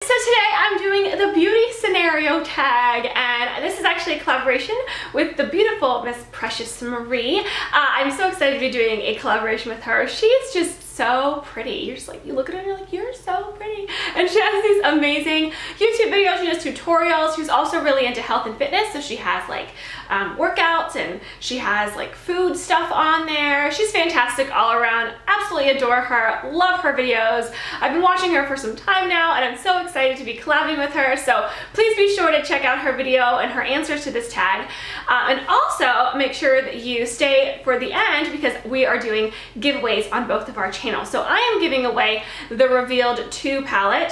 so today I'm doing the beauty scenario tag, and this is actually a collaboration with the beautiful MsPreciousMarie. I'm so excited to be doing a collaboration with her. She's just so pretty. You're just like, you look at her and you're like, you're so pretty. And she has these amazing YouTube videos. She does tutorials. She's also really into health and fitness, so she has like workouts, and she has like food stuff on there. She's fantastic all around. Absolutely adore her. Love her videos. I've been watching her for some time now, and I'm so excited to be collabing with her. So please be sure to check out her video and her answers to this tag. And also make sure that you stay for the end, because we are doing giveaways on both of our channels. So I am giving away the Revealed 2 palette.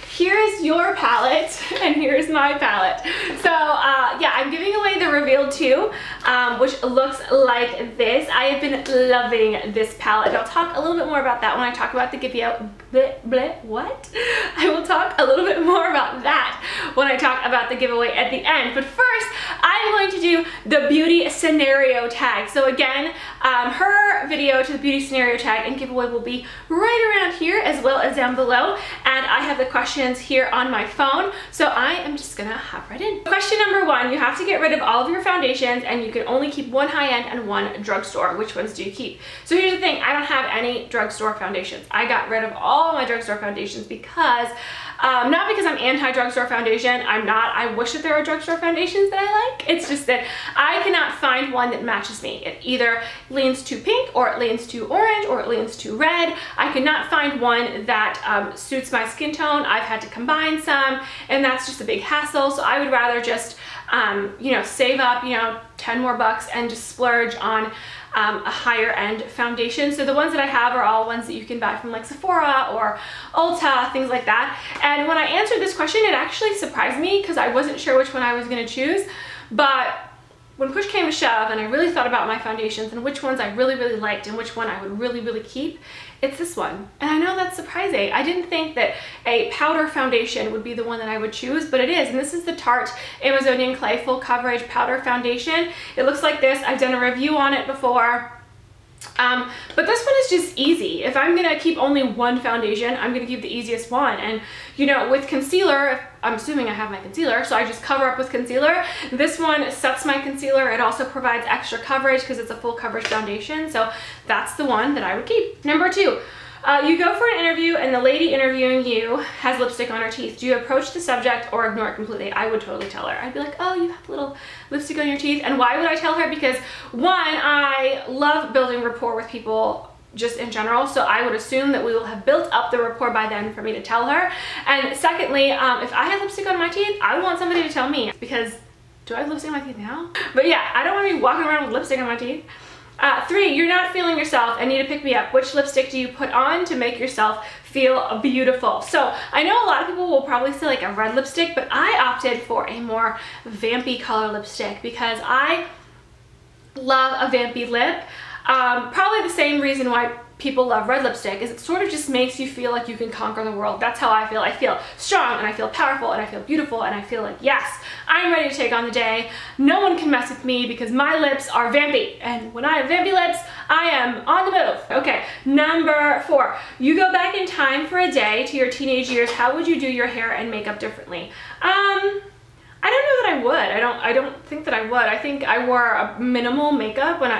Here is your palette, and here's my palette. So yeah, I'm giving away the Revealed 2, which looks like this. I have been loving this palette, and I'll talk a little bit more about that when I talk about the giveaway. What? I will talk a little bit more about that when I talk about the giveaway at the end. But first, I'm going to do the beauty scenario tag. So again, her video to the beauty scenario tag and giveaway will be right around here, as well as down below. And I have the questions here on my phone, so I am just gonna hop right in. Question number 1, you have to get rid of all of your foundations, and you can only keep one high-end and one drugstore. Which ones do you keep? So here's the thing, I don't have any drugstore foundations. I got rid of all my drugstore foundations because, not because I'm anti-drugstore foundation, I'm not. I wish that there are drugstore foundations that I like. It's just that I cannot find one that matches me. It either leans too pink, or it leans too orange, or it leans too red. I cannot find one that suits my skin tone. I've had to combine some, and that's just a big hassle. So I would rather just, you know, save up, you know, 10 more bucks and just splurge on a higher end foundation. So the ones that I have are all ones that you can buy from like Sephora or Ulta, things like that. And when I answered this question, it actually surprised me because I wasn't sure which one I was gonna choose. But when push came to shove and I really thought about my foundations and which ones I really liked and which one I would really keep, it's this one. And I know that's surprising. I didn't think that a powder foundation would be the one that I would choose, but it is. And this is the Tarte Amazonian Clay Full Coverage Powder Foundation. It looks like this. I've done a review on it before. But this one is just easy. If I'm gonna keep only one foundation, I'm gonna keep the easiest one. And you know, with concealer, I'm assuming I have my concealer, so I just cover up with concealer. This one sets my concealer. It also provides extra coverage because it's a full coverage foundation. So that's the one that I would keep. Number 2, you go for an interview and the lady interviewing you has lipstick on her teeth. Do you approach the subject or ignore it completely? I would totally tell her. I'd be like, oh, you have a little lipstick on your teeth. And why would I tell her? Because 1, I love building rapport with people just in general, so I would assume that we will have built up the rapport by then for me to tell her. And secondly, if I had lipstick on my teeth, I would want somebody to tell me, because do I have lipstick on my teeth now? But yeah, I don't want to be walking around with lipstick on my teeth. 3, you're not feeling yourself and need to pick me up. Which lipstick do you put on to make yourself feel beautiful? So I know a lot of people will probably say like a red lipstick, but I opted for a more vampy color lipstick because I love a vampy lip. Probably the same reason why people love red lipstick is it sort of just makes you feel like you can conquer the world. That's how I feel. I feel strong, and I feel powerful, and I feel beautiful, and I feel like, yes, I'm ready to take on the day. No one can mess with me because my lips are vampy, and when I have vampy lips, I am on the move. Okay, number 4, you go back in time for a day to your teenage years. How would you do your hair and makeup differently? I don't know that I would. I don't think that I would. I think I wore a minimal makeup when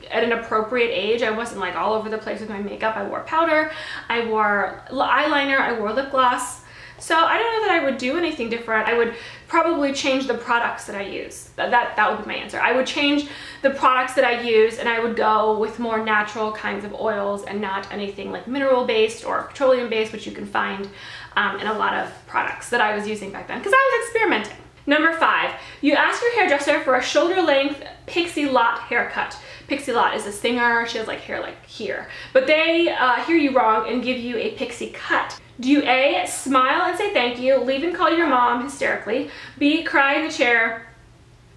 at an appropriate age. I wasn't like all over the place with my makeup. I wore powder, I wore eyeliner, I wore lip gloss. So I don't know that I would do anything different. I would probably change the products that I use. That would be my answer. I would change the products that I use, and I would go with more natural kinds of oils and not anything like mineral based or petroleum based, which you can find in a lot of products that I was using back then because I was experimenting. Number 5, you ask your hairdresser for a shoulder length pixie lott haircut. Pixie Lott is a singer. She has like hair like here, but they hear you wrong and give you a pixie cut. Do you A, smile and say thank you, leave and call your mom hysterically, B, cry in the chair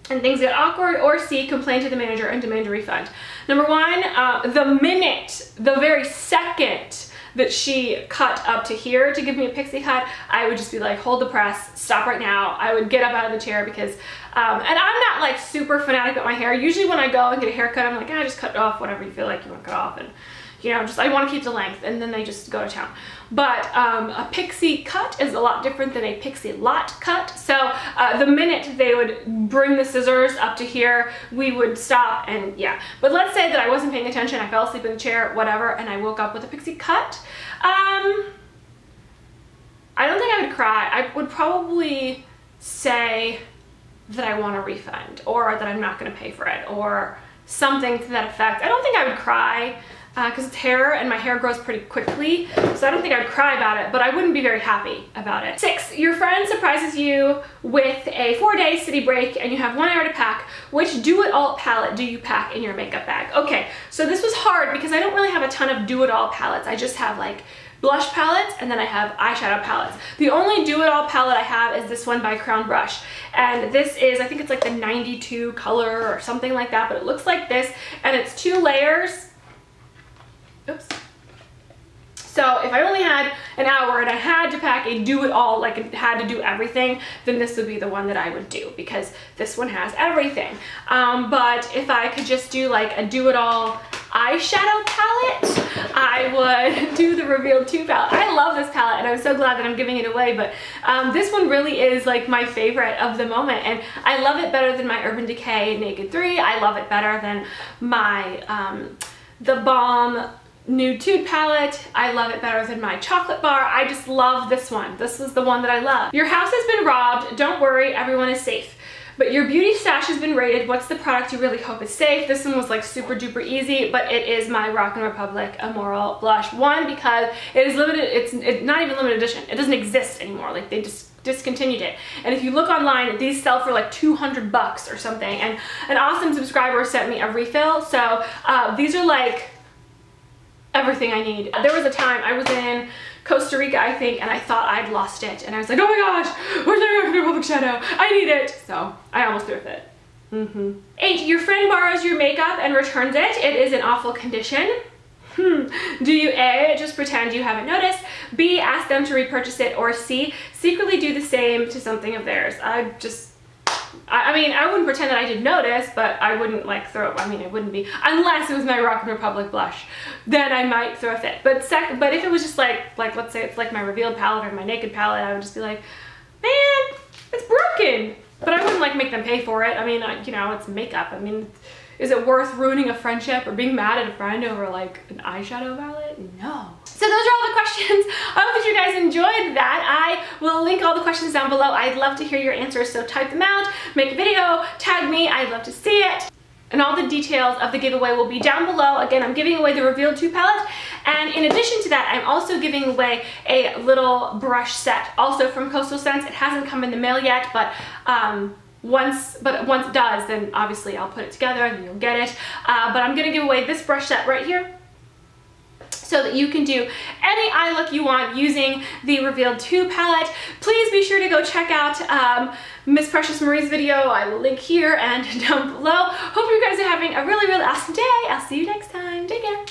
and things get awkward, or C, complain to the manager and demand a refund? Number 1, the very second that she cut up to here to give me a pixie cut, I would just be like, hold the press, stop right now. I would get up out of the chair because, and I'm not like super fanatic about my hair. Usually when I go and get a haircut, I'm like, just cut it off, whatever you feel like you want to cut off, and you know, just I want to keep the length, and then they just go to town. But a pixie cut is a lot different than a pixie lott cut. So the minute they would bring the scissors up to here, we would stop, and yeah. But let's say that I wasn't paying attention, I fell asleep in the chair, whatever, and I woke up with a pixie cut. I don't think I would cry. I would probably say that I want a refund, or that I'm not going to pay for it, or something to that effect. I don't think I would cry because it's hair and my hair grows pretty quickly, so I don't think I would cry about it, but I wouldn't be very happy about it. 6, your friend surprises you with a 4-day city break and you have 1 hour to pack. Which do-it-all palette do you pack in your makeup bag? Okay, so this was hard because I don't really have a ton of do-it-all palettes. I just have like blush palettes, and then I have eyeshadow palettes. The only do-it-all palette I have is this one by Crown Brush, and this is, I think it's like the 92 color or something like that, but it looks like this, and it's 2 layers. Oops. So if I only had an hour and I had to pack a do-it-all, like it had to do everything, then this would be the one that I would do, because this one has everything. But if I could just do like a do-it-all eyeshadow palette, I would do the Revealed 2 palette. I love this palette, and I'm so glad that I'm giving it away, but this one really is like my favorite of the moment, and I love it better than my Urban Decay Naked 3. I love it better than my The Balm Nude Tude palette. I love it better than my chocolate bar. I just love this one. This is the one that I love. Your house has been robbed. Don't worry, everyone is safe. But your beauty stash has been raided. What's the product you really hope is safe? This one was like super duper easy, but it is my Rockin' Republic Immoral Blush. One, because it is limited, it's not even limited edition. It doesn't exist anymore. Like they just discontinued it. And if you look online, these sell for like 200 bucks or something. And an awesome subscriber sent me a refill. So these are like everything I need. There was a time I was in Costa Rica, I think, and I thought I'd lost it. And I was like, oh my gosh, where's my Rockin' Republic shadow? I need it. So I almost threw a fit. 8, your friend borrows your makeup and returns it. It is in awful condition. Do you A, just pretend you haven't noticed, B, ask them to repurchase it, or C, secretly do the same to something of theirs? I mean, I wouldn't pretend that I didn't notice, but I wouldn't like throw, I mean, it wouldn't be, unless it was my Rockin' Republic blush, then I might throw a fit. But if it was just like let's say it's like my Revealed palette or my Naked palette, I would just be like, man, it's broken. But I wouldn't like make them pay for it. I mean, you know, it's makeup. I mean, is it worth ruining a friendship or being mad at a friend over like an eyeshadow palette? No. So those are all the questions. I hope that you guys enjoyed that. I will link all the questions down below. I'd love to hear your answers, so type them out, make a video, tag me. I'd love to see it. And all the details of the giveaway will be down below. Again, I'm giving away the Revealed 2 palette. And in addition to that, I'm also giving away a little brush set, also from Coastal Scents. It hasn't come in the mail yet, but once it does, then obviously I'll put it together and you'll get it. But I'm gonna give away this brush set right here, so that you can do any eye look you want using the Revealed 2 palette. Please be sure to go check out Miss Precious Marie's video. I will link here and down below. Hope you guys are having a really, really awesome day. I'll see you next time. Take care.